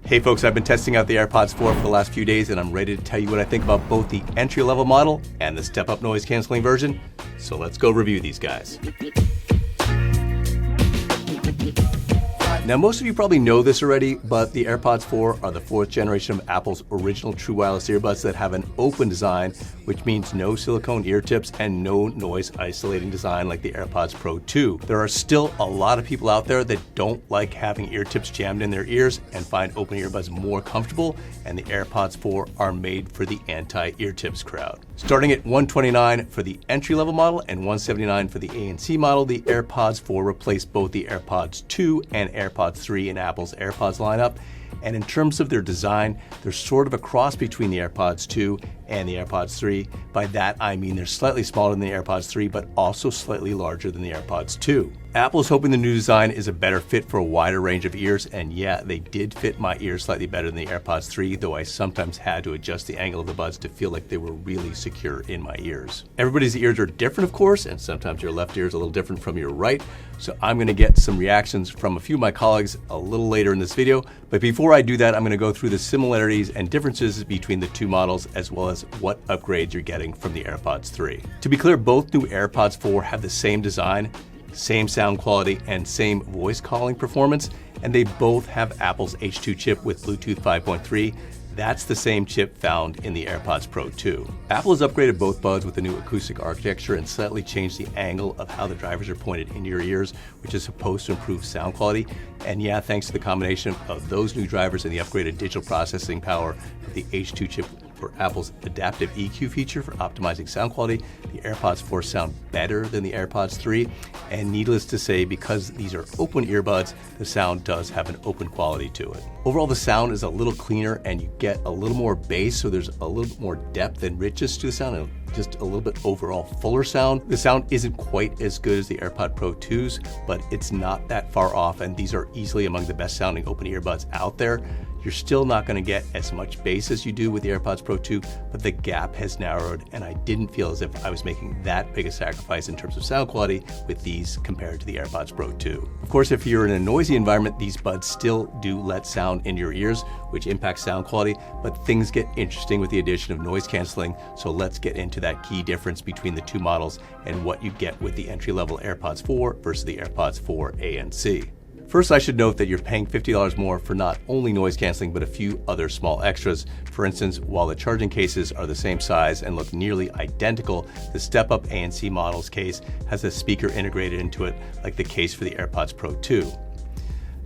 Hey folks, I've been testing out the AirPods 4 for the last few days and I'm ready to tell you what I think about both the entry-level model and the step-up noise canceling version. So let's go review these guys. Now most of you probably know this already, but the AirPods 4 are the fourth generation of Apple's original true wireless earbuds that have an open design, which means no silicone ear tips and no noise isolating design like the AirPods Pro 2. There are still a lot of people out there that don't like having ear tips jammed in their ears and find open earbuds more comfortable, and the AirPods 4 are made for the anti-ear tips crowd. Starting at $129 for the entry-level model and $179 for the A and C model, the AirPods 4 replace both the AirPods 2 and AirPods 3 in Apple's AirPods lineup. And in terms of their design, they're sort of a cross between the AirPods 2 and the AirPods 3. By that, I mean they're slightly smaller than the AirPods 3, but also slightly larger than the AirPods 2. Apple's hoping the new design is a better fit for a wider range of ears, and yeah, they did fit my ears slightly better than the AirPods 3, though I sometimes had to adjust the angle of the buds to feel like they were really secure in my ears. Everybody's ears are different, of course, and sometimes your left ear is a little different from your right, so I'm going to get some reactions from a few of my colleagues a little later in this video. But before I do that, I'm going to go through the similarities and differences between the two models, as well as what upgrades you're getting from the AirPods 3. To be clear, both new AirPods 4 have the same design, same sound quality, and same voice calling performance, and they both have Apple's H2 chip with Bluetooth 5.3. That's the same chip found in the AirPods Pro 2. Apple has upgraded both buds with a new acoustic architecture and slightly changed the angle of how the drivers are pointed into your ears, which is supposed to improve sound quality. And yeah, thanks to the combination of those new drivers and the upgraded digital processing power of the H2 chip for Apple's adaptive EQ feature for optimizing sound quality, the AirPods 4 sound better than the AirPods 3. And needless to say, because these are open earbuds, the sound does have an open quality to it. Overall, the sound is a little cleaner and you get a little more bass, so there's a little bit more depth and richness to the sound, and just a little bit overall fuller sound. The sound isn't quite as good as the AirPod Pro 2s, but it's not that far off, and these are easily among the best sounding open earbuds out there. You're still not going to get as much bass as you do with the AirPods Pro 2, but the gap has narrowed, and I didn't feel as if I was making that big a sacrifice in terms of sound quality with these compared to the AirPods Pro 2. Of course, if you're in a noisy environment, these buds still do let sound into your ears, which impacts sound quality, but things get interesting with the addition of noise canceling, so let's get into that key difference between the two models and what you get with the entry-level AirPods 4 versus the AirPods 4 A and C. First, I should note that you're paying $50 more for not only noise canceling, but a few other small extras. For instance, while the charging cases are the same size and look nearly identical, the step-up A and C model's case has a speaker integrated into it, like the case for the AirPods Pro 2.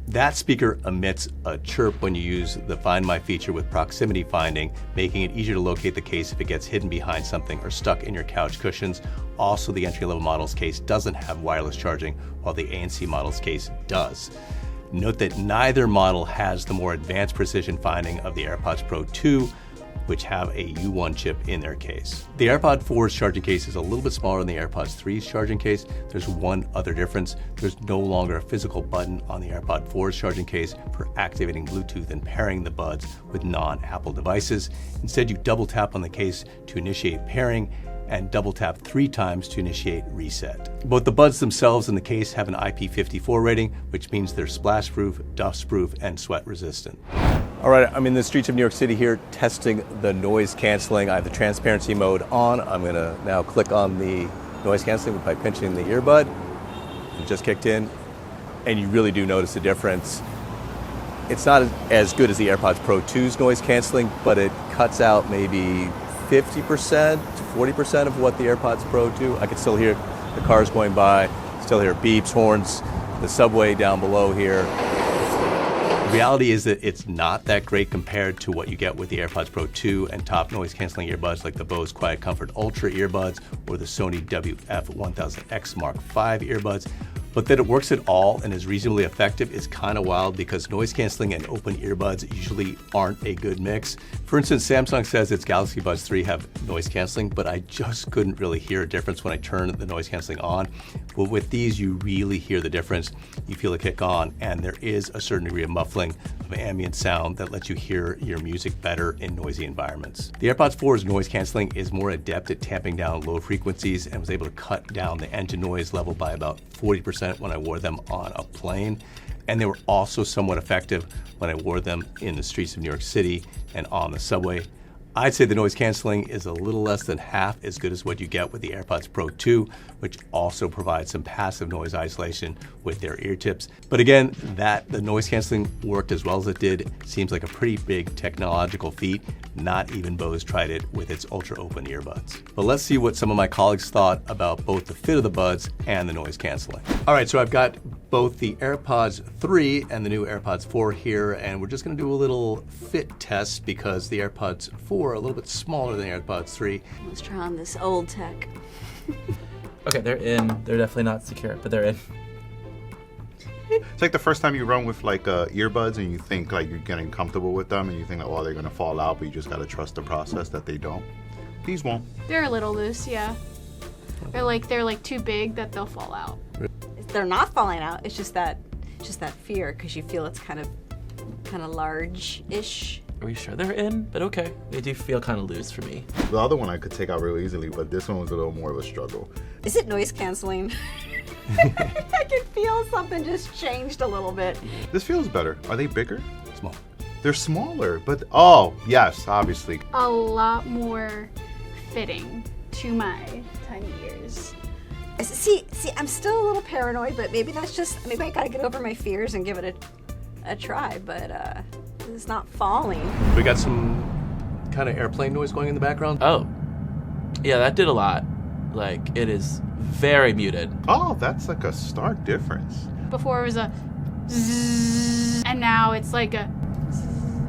That speaker emits a chirp when you use the Find My feature with proximity finding, making it easier to locate the case if it gets hidden behind something or stuck in your couch cushions. Also, the entry-level model's case doesn't have wireless charging, while the A and C model's case does. Note that neither model has the more advanced precision finding of the AirPods Pro 2, which have a U1 chip in their case. The AirPod 4's charging case is a little bit smaller than the AirPods 3's charging case. There's one other difference. There's no longer a physical button on the AirPod 4's charging case for activating Bluetooth and pairing the buds with non-Apple devices. Instead, you double tap on the case to initiate pairing and double tap 3 times to initiate reset. Both the buds themselves and the case have an IP54 rating, which means they're splash-proof, dust-proof, and sweat-resistant. All right, I'm in the streets of New York City here testing the noise canceling. I have the transparency mode on. I'm gonna now click on the noise canceling by pinching the earbud. It just kicked in, and you really do notice the difference. It's not as good as the AirPods Pro 2's noise canceling, but it cuts out maybe 50% to 40% of what the AirPods Pro do. I can still hear the cars going by, still hear beeps, horns, the subway down below here. The reality is that it's not that great compared to what you get with the AirPods Pro 2 and top noise canceling earbuds like the Bose Quiet Comfort Ultra earbuds or the Sony WF-1000X Mark V earbuds. But that it works at all and is reasonably effective is kind of wild, because noise canceling and open earbuds usually aren't a good mix. For instance, Samsung says its Galaxy Buds 3 have noise canceling, but I just couldn't really hear a difference when I turned the noise canceling on. But with these, you really hear the difference. You feel it kick on, and there is a certain degree of muffling of ambient sound that lets you hear your music better in noisy environments. The AirPods 4's noise canceling is more adept at tamping down low frequencies and was able to cut down the engine noise level by about 40% 100% when I wore them on a plane. And they were also somewhat effective when I wore them in the streets of New York City and on the subway. I'd say the noise canceling is a little less than half as good as what you get with the AirPods Pro 2, which also provides some passive noise isolation with their ear tips. But again, that the noise canceling worked as well as it did seems like a pretty big technological feat. Not even Bose tried it with its ultra open earbuds. But let's see what some of my colleagues thought about both the fit of the buds and the noise canceling. All right, so I've got both the AirPods 3 and the new AirPods 4 here, and we're just gonna do a little fit test because the AirPods 4 are a little bit smaller than the AirPods 3. Let's try on this old tech. Okay, they're in. They're definitely not secure, but they're in. It's like the first time you run with like earbuds and you think like you're getting comfortable with them and you think like, oh, they're gonna fall out, but you just gotta trust the process that they don't. These won't. They're a little loose, yeah. They're like too big that they'll fall out. They're not falling out. It's just that fear because you feel it's kind of large-ish. Are we sure they're in? But okay, they do feel kind of loose for me. The other one I could take out real easily, but this one was a little more of a struggle. Is it noise canceling? I can feel something just changed a little bit. This feels better. Are they bigger? Small. They're smaller, but oh, yes, obviously. A lot more fitting to my tiny ears. See, I'm still a little paranoid, but maybe I gotta get over my fears and give it a try, but it's not falling. We got some kind of airplane noise going in the background. Oh, yeah, that did a lot. Like, it is very muted. Oh, that's like a stark difference. Before it was a zzz, and now it's like a zzz.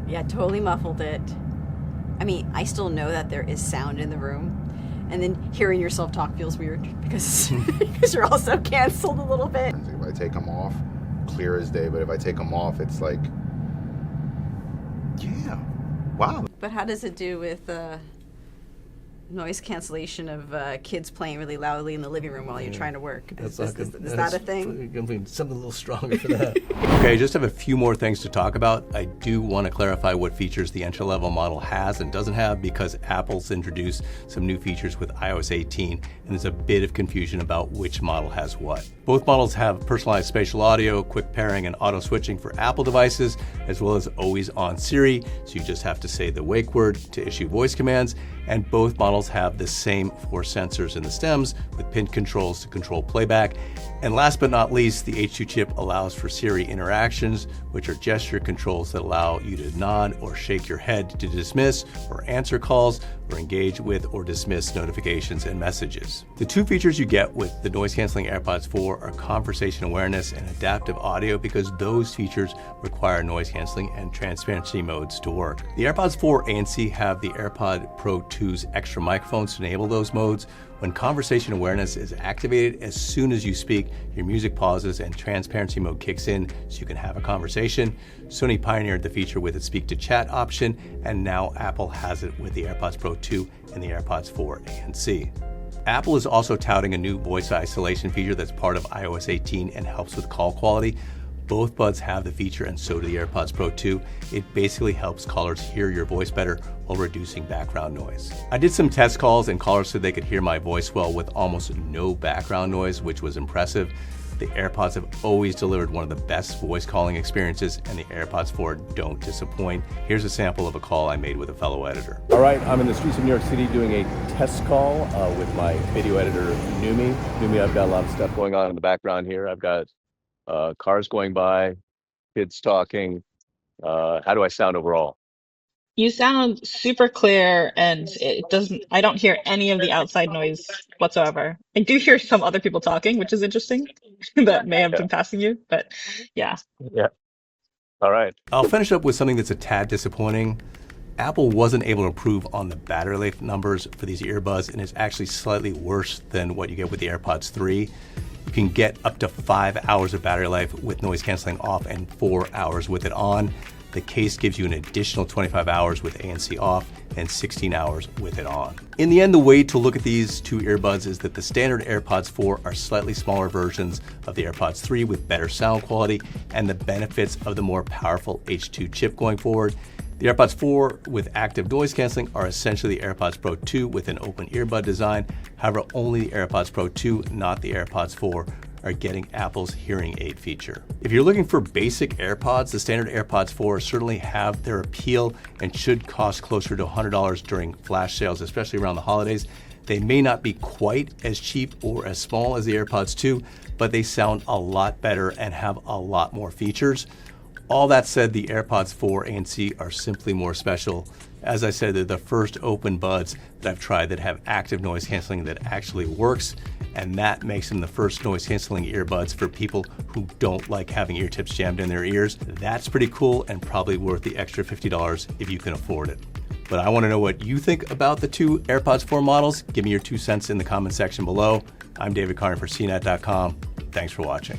Yeah, totally muffled it. I mean, I still know that there is sound in the room. And then hearing yourself talk feels weird because you're also canceled a little bit. If I take them off, clear as day, but if I take them off, it's like, yeah, wow. But how does it do with noise cancellation of kids playing really loudly in the living room while you're trying to work? Is that a thing? Something a little stronger for that. Okay, just have a few more things to talk about. I do want to clarify what features the entry-level model has and doesn't have because Apple's introduced some new features with iOS 18, and there's a bit of confusion about which model has what. Both models have personalized spatial audio, quick pairing, and auto switching for Apple devices, as well as always on Siri, so you just have to say the wake word to issue voice commands, and both models have the same 4 sensors in the stems with pin controls to control playback. And last but not least, the H2 chip allows for Siri interactions, which are gesture controls that allow you to nod or shake your head to dismiss or answer calls or engage with or dismiss notifications and messages. The two features you get with the noise canceling AirPods 4 are conversation awareness and adaptive audio because those features require noise canceling and transparency modes to work. The AirPods 4 ANC have the AirPod Pro 2's extra microphones to enable those modes. When conversation awareness is activated, as soon as you speak, your music pauses and transparency mode kicks in so you can have a conversation. Sony pioneered the feature with its speak to chat option, and now Apple has it with the AirPods Pro 2 and the AirPods 4 ANC. Apple is also touting a new voice isolation feature that's part of iOS 18 and helps with call quality. Both buds have the feature and so do the AirPods Pro 2. It basically helps callers hear your voice better while reducing background noise. I did some test calls and callers said they could hear my voice well with almost no background noise, which was impressive. The AirPods have always delivered one of the best voice calling experiences, and the AirPods 4 don't disappoint. Here's a sample of a call I made with a fellow editor. All right, I'm in the streets of New York City doing a test call with my video editor, Numi. Numi, I've got a lot of stuff going on in the background here. I've got cars going by, kids talking. How do I sound overall? You sound super clear, and I don't hear any of the outside noise whatsoever. I do hear some other people talking, which is interesting, that may have been passing you, but yeah. Yeah. All right. I'll finish up with something that's a tad disappointing. Apple wasn't able to improve on the battery life numbers for these earbuds, and it's actually slightly worse than what you get with the AirPods 3. You can get up to 5 hours of battery life with noise canceling off and 4 hours with it on. The case gives you an additional 25 hours with ANC off and 16 hours with it on. In the end, the way to look at these two earbuds is that the standard AirPods 4 are slightly smaller versions of the AirPods 3 with better sound quality and the benefits of the more powerful H2 chip going forward. The AirPods 4 with active noise canceling are essentially the AirPods Pro 2 with an open earbud design. However, only the AirPods Pro 2, not the AirPods 4, are getting Apple's hearing aid feature. If you're looking for basic AirPods, the standard AirPods 4 certainly have their appeal and should cost closer to $100 during flash sales, especially around the holidays. They may not be quite as cheap or as small as the AirPods 2, but they sound a lot better and have a lot more features. All that said, the AirPods 4 A and C are simply more special. As I said, they're the first open buds that I've tried that have active noise canceling that actually works, and that makes them the first noise canceling earbuds for people who don't like having ear tips jammed in their ears. That's pretty cool and probably worth the extra $50 if you can afford it. But I want to know what you think about the two AirPods 4 models. Give me your 2 cents in the comment section below. I'm David Carnoy for CNET.com. Thanks for watching.